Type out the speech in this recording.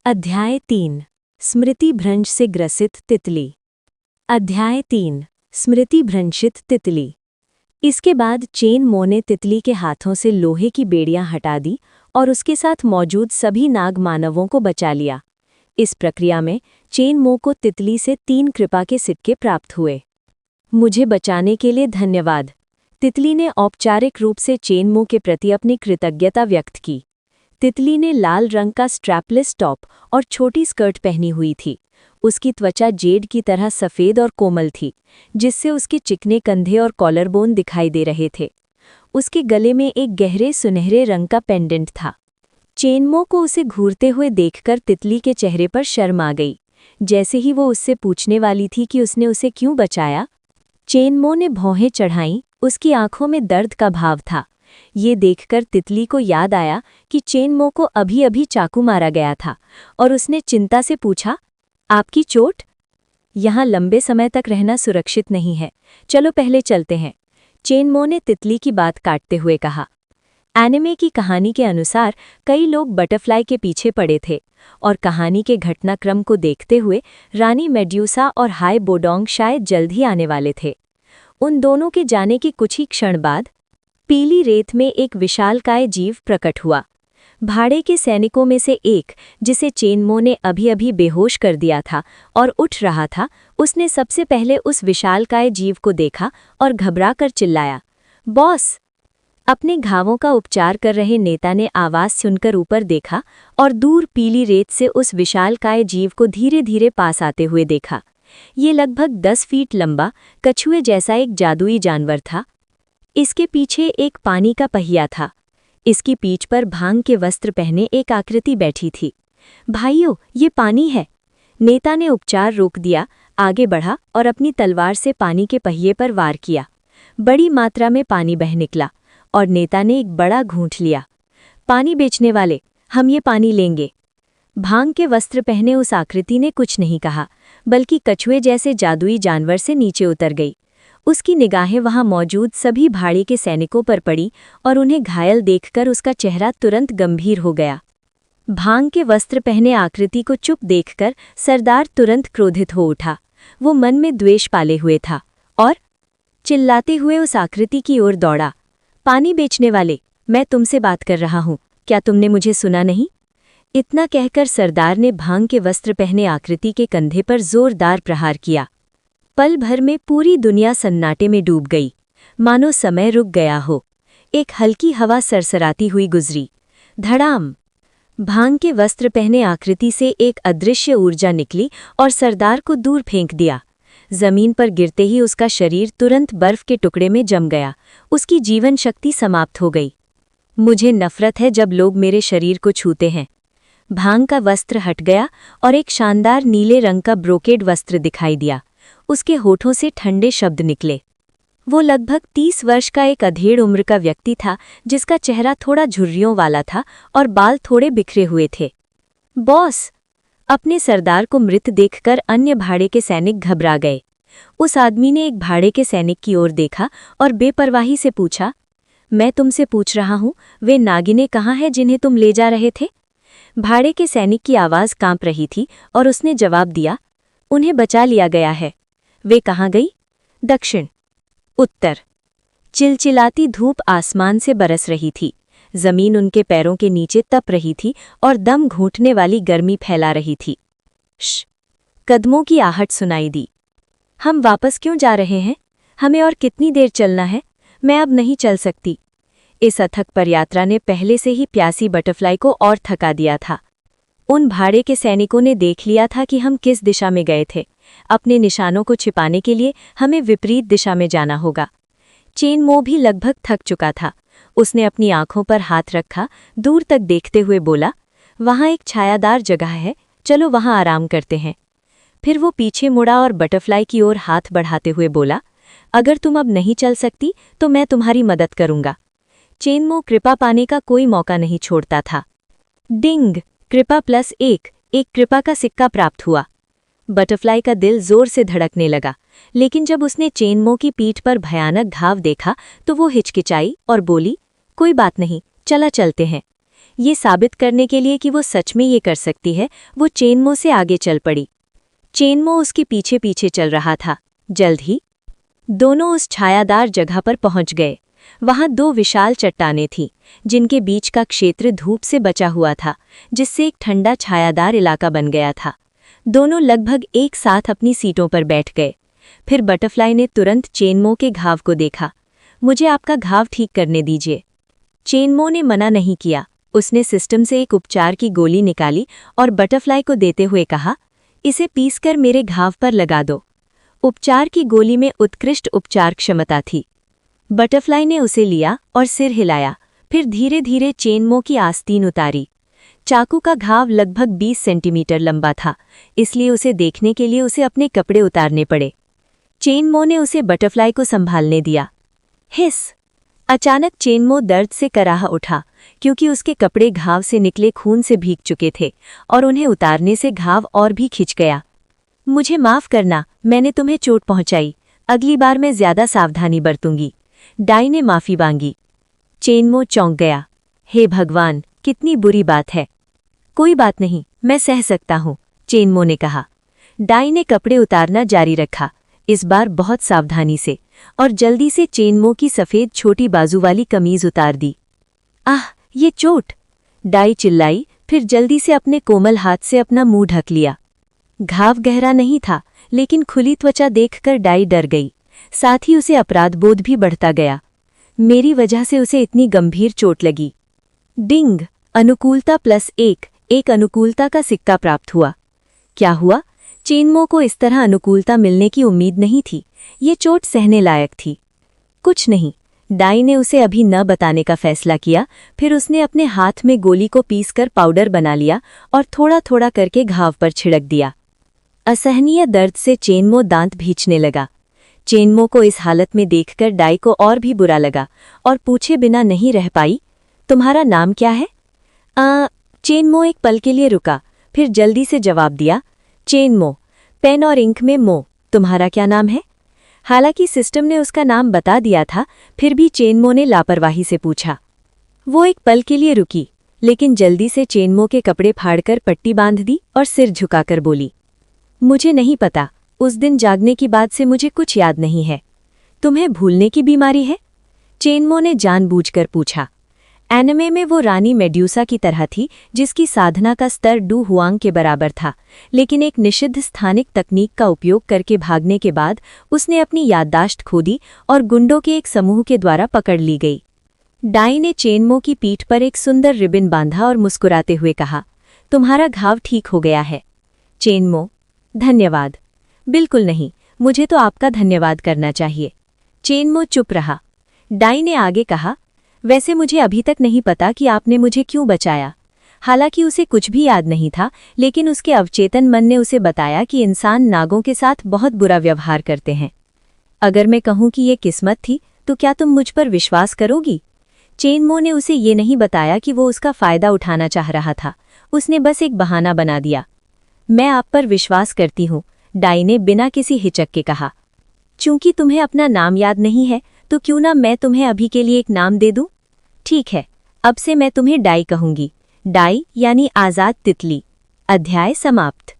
अध्याय 3 स्मृति भ्रंश से ग्रसित तितली। अध्याय 3 स्मृति भ्रंशित तितली। इसके बाद चेन मो ने तितली के हाथों से लोहे की बेड़ियां हटा दी और उसके साथ मौजूद सभी नाग मानवों को बचा लिया। इस प्रक्रिया में चेन मो को तितली से 3 कृपा के सिक्के प्राप्त हुए। मुझे बचाने के लिए धन्यवाद। तितली ने औपचारिक रूप से चेन मो के प्रति अपनी कृतज्ञता व्यक्त की। तितली ने लाल रंग का स्ट्रैपलेस टॉप और छोटी स्कर्ट पहनी हुई थी। उसकी त्वचा जेड की तरह सफ़ेद और कोमल थी, जिससे उसके चिकने कंधे और कॉलरबोन दिखाई दे रहे थे। उसके गले में एक गहरे सुनहरे रंग का पेंडेंट था। चेनमो को उसे घूरते हुए देखकर तितली के चेहरे पर शर्म आ गई। जैसे ही वो उससे पूछने वाली थी कि उसने उसे क्यों बचाया, चेनमो ने भौहें चढ़ाईं। उसकी आंखों में दर्द का भाव था। ये देखकर तितली को याद आया कि चेनमो को अभी-अभी चाकू मारा गया था और उसने चिंता से पूछा, आपकी चोट? यहाँ लंबे समय तक रहना सुरक्षित नहीं है, चलो पहले चलते हैं, चेनमो ने तितली की बात काटते हुए कहा। एनिमे की कहानी के अनुसार कई लोग बटरफ्लाई के पीछे पड़े थे और कहानी के घटनाक्रम को देखते हुए रानी मेड्यूसा और हाई बोडोंग शायद जल्द ही आने वाले थे। उन दोनों के जाने के कुछ ही क्षण बाद पीली रेत में एक विशालकाय जीव प्रकट हुआ। भाड़े के सैनिकों में से एक, जिसे चेनमो ने अभी-अभी बेहोश कर दिया था और उठ रहा था, उसने सबसे पहले उस विशालकाय जीव को देखा और घबराकर चिल्लाया, बॉस! अपने घावों का उपचार कर रहे नेता ने आवाज सुनकर ऊपर देखा और दूर पीली रेत से उस विशालकाय जीव को धीरे-धीरे पास आते हुए देखा। ये लगभग 10 फीट लंबा, कछुए जैसा एक जादुई जानवर था। इसके पीछे एक पानी का पहिया था। इसकी पीठ पर भांग के वस्त्र पहने एक आकृति बैठी थी। भाइयों, ये पानी है। नेता ने उपचार रोक दिया, आगे बढ़ा और अपनी तलवार से पानी के पहिए पर वार किया। बड़ी मात्रा में पानी बह निकला और नेता ने एक बड़ा घूंट लिया। पानी बेचने वाले, हम ये पानी लेंगे। भांग के वस्त्र पहने उस आकृति ने कुछ नहीं कहा, बल्कि कछुए जैसे जादुई जानवर से नीचे उतर गई। उसकी निगाहें वहां मौजूद सभी भाड़े के सैनिकों पर पड़ी और उन्हें घायल देखकर उसका चेहरा तुरंत गंभीर हो गया। भांग के वस्त्र पहने आकृति को चुप देखकर सरदार तुरंत क्रोधित हो उठा। वो मन में द्वेष पाले हुए था और चिल्लाते हुए उस आकृति की ओर दौड़ा। पानी बेचने वाले, मैं तुमसे बात कर रहा हूं, क्या तुमने मुझे सुना नहीं? इतना कहकर सरदार ने भांग के वस्त्र पहने आकृति के कंधे पर जोरदार प्रहार किया। पल भर में पूरी दुनिया सन्नाटे में डूब गई, मानो समय रुक गया हो। एक हल्की हवा सरसराती हुई गुजरी। धड़ाम! भांग के वस्त्र पहने आकृति से एक अदृश्य ऊर्जा निकली और सरदार को दूर फेंक दिया। जमीन पर गिरते ही उसका शरीर तुरंत बर्फ के टुकड़े में जम गया। उसकी जीवन शक्ति समाप्त हो गई। मुझे नफरत है जब लोग मेरे शरीर को छूते हैं। भांग का वस्त्र हट गया और एक शानदार नीले रंग का ब्रोकेड वस्त्र दिखाई दिया। उसके होठों से ठंडे शब्द निकले। वो लगभग 30 वर्ष का एक अधेड़ उम्र का व्यक्ति था, जिसका चेहरा थोड़ा झुर्रियों वाला था और बाल थोड़े बिखरे हुए थे। बॉस! अपने सरदार को मृत देखकर अन्य भाड़े के सैनिक घबरा गए। उस आदमी ने एक भाड़े के सैनिक की ओर देखा और बेपरवाही से पूछा, मैं तुमसे पूछ रहा हूं, वे नागिनें कहाँ हैं जिन्हें तुम ले जा रहे थे? भाड़े के सैनिक की आवाज कांप रही थी और उसने जवाब दिया, उन्हें बचा लिया गया है। वे कहाँ गई? दक्षिण। उत्तर। चिलचिलाती धूप आसमान से बरस रही थी। जमीन उनके पैरों के नीचे तप रही थी और दम घूंटने वाली गर्मी फैला रही थी। श! कदमों की आहट सुनाई दी। हम वापस क्यों जा रहे हैं? हमें और कितनी देर चलना है? मैं अब नहीं चल सकती। इस अथक पदयात्रा ने पहले से ही प्यासी बटरफ्लाई को और थका दिया था। उन भाड़े के सैनिकों ने देख लिया था कि हम किस दिशा में गए थे। अपने निशानों को छिपाने के लिए हमें विपरीत दिशा में जाना होगा। चेनमो भी लगभग थक चुका था। उसने अपनी आंखों पर हाथ रखा, दूर तक देखते हुए बोला, वहाँ एक छायादार जगह है, चलो वहाँ आराम करते हैं। फिर वो पीछे मुड़ा और बटरफ्लाई की ओर हाथ बढ़ाते हुए बोला, अगर तुम अब नहीं चल सकती तो मैं तुम्हारी मदद करूंगा। चेनमो कृपा पाने का कोई मौका नहीं छोड़ता था। डिंग! कृपा +1 एक कृपा का सिक्का प्राप्त हुआ। बटरफ्लाई का दिल जोर से धड़कने लगा, लेकिन जब उसने चेनमो की पीठ पर भयानक घाव देखा तो वो हिचकिचाई और बोली, कोई बात नहीं, चलते हैं। ये साबित करने के लिए कि वो सच में ये कर सकती है, वो चेनमो से आगे चल पड़ी। चेनमो उसके पीछे पीछे चल रहा था। जल्द ही दोनों उस छायादार जगह पर पहुंच गए। वहां दो विशाल चट्टानें थीं, जिनके बीच का क्षेत्र धूप से बचा हुआ था, जिससे एक ठंडा छायादार इलाका बन गया था। दोनों लगभग एक साथ अपनी सीटों पर बैठ गए। फिर बटरफ्लाई ने तुरंत चेनमो के घाव को देखा। मुझे आपका घाव ठीक करने दीजिए। चेनमो ने मना नहीं किया। उसने सिस्टम से एक उपचार की गोली निकाली और बटरफ्लाई को देते हुए कहा, इसे पीसकर मेरे घाव पर लगा दो। उपचार की गोली में उत्कृष्ट उपचार क्षमता थी। बटरफ्लाई ने उसे लिया और सिर हिलाया, फिर धीरे धीरे चेनमो की आस्तीन उतारी। चाकू का घाव लगभग 20 सेंटीमीटर लंबा था, इसलिए उसे देखने के लिए उसे अपने कपड़े उतारने पड़े। चेनमो ने उसे बटरफ्लाई को संभालने दिया। हिस! अचानक चेनमो दर्द से कराह उठा, क्योंकि उसके कपड़े घाव से निकले खून से भीग चुके थे और उन्हें उतारने से घाव और भी खिंच गया। मुझे माफ करना, मैंने तुम्हें चोट पहुंचाई। अगली बार मैं ज्यादा सावधानी बरतूंगी। डाई ने माफी मांगी। चेनमो चौंक गया। हे भगवान, कितनी बुरी बात है। कोई बात नहीं, मैं सह सकता हूँ, चेनमो ने कहा। डाई ने कपड़े उतारना जारी रखा, इस बार बहुत सावधानी से, और जल्दी से चेनमो की सफ़ेद छोटी बाजू वाली कमीज उतार दी। आह, ये चोट! डाई चिल्लाई, फिर जल्दी से अपने कोमल हाथ से अपना मुंह ढक लिया। घाव गहरा नहीं था, लेकिन खुली त्वचा देखकर डाई डर गई। साथ ही उसे अपराधबोध भी बढ़ता गया। मेरी वजह से उसे इतनी गंभीर चोट लगी। डिंग! अनुकूलता +1, एक अनुकूलता का सिक्का प्राप्त हुआ। क्या हुआ? चेनमो को इस तरह अनुकूलता मिलने की उम्मीद नहीं थी। ये चोट सहने लायक थी। कुछ नहीं, डाई ने उसे अभी न बताने का फैसला किया। फिर उसने अपने हाथ में गोली को पीसकर पाउडर बना लिया और थोड़ा थोड़ा करके घाव पर छिड़क दिया। असहनीय दर्द से चेनमो दांत भींचने लगा। चेनमो को इस हालत में देखकर डाई को और भी बुरा लगा और पूछे बिना नहीं रह पाई, तुम्हारा नाम क्या है? चेनमो एक पल के लिए रुका, फिर जल्दी से जवाब दिया, चेनमो, पेन और इंक में मो। तुम्हारा क्या नाम है? हालांकि सिस्टम ने उसका नाम बता दिया था, फिर भी चेनमो ने लापरवाही से पूछा। वो एक पल के लिए रुकी, लेकिन जल्दी से चेनमो के कपड़े फाड़कर पट्टी बांध दी और सिर झुकाकर बोली, मुझे नहीं पता, उस दिन जागने की बाद से मुझे कुछ याद नहीं है। तुम्हें भूलने की बीमारी है? चेनमो ने जानबूझकर पूछा। एनिमे में वो रानी मेड्यूसा की तरह थी, जिसकी साधना का स्तर डू हुआंग के बराबर था, लेकिन एक निषिद्ध स्थानिक तकनीक का उपयोग करके भागने के बाद उसने अपनी याददाश्त खो दी और गुंडों के एक समूह के द्वारा पकड़ ली गई। डाई ने चेनमो की पीठ पर एक सुंदर रिबन बांधा और मुस्कुराते हुए कहा, तुम्हारा घाव ठीक हो गया है। चेनमो, धन्यवाद। बिल्कुल नहीं, मुझे तो आपका धन्यवाद करना चाहिए। चेनमो चुप रहा। डाई ने आगे कहा, वैसे मुझे अभी तक नहीं पता कि आपने मुझे क्यों बचाया। हालांकि उसे कुछ भी याद नहीं था, लेकिन उसके अवचेतन मन ने उसे बताया कि इंसान नागों के साथ बहुत बुरा व्यवहार करते हैं। अगर मैं कहूं कि ये किस्मत थी, तो क्या तुम मुझ पर विश्वास करोगी? चेनमो ने उसे ये नहीं बताया कि वो उसका फायदा उठाना चाह रहा था। उसने बस एक बहाना बना दिया। मैं आप पर विश्वास करती हूँ, डाई ने बिना किसी हिचक के कहा। चूंकि तुम्हें अपना नाम याद नहीं है, तो क्यों ना मैं तुम्हें अभी के लिए एक नाम दे दूं? ठीक है, अब से मैं तुम्हें डाई कहूंगी। डाई यानी आज़ाद तितली। अध्याय समाप्त।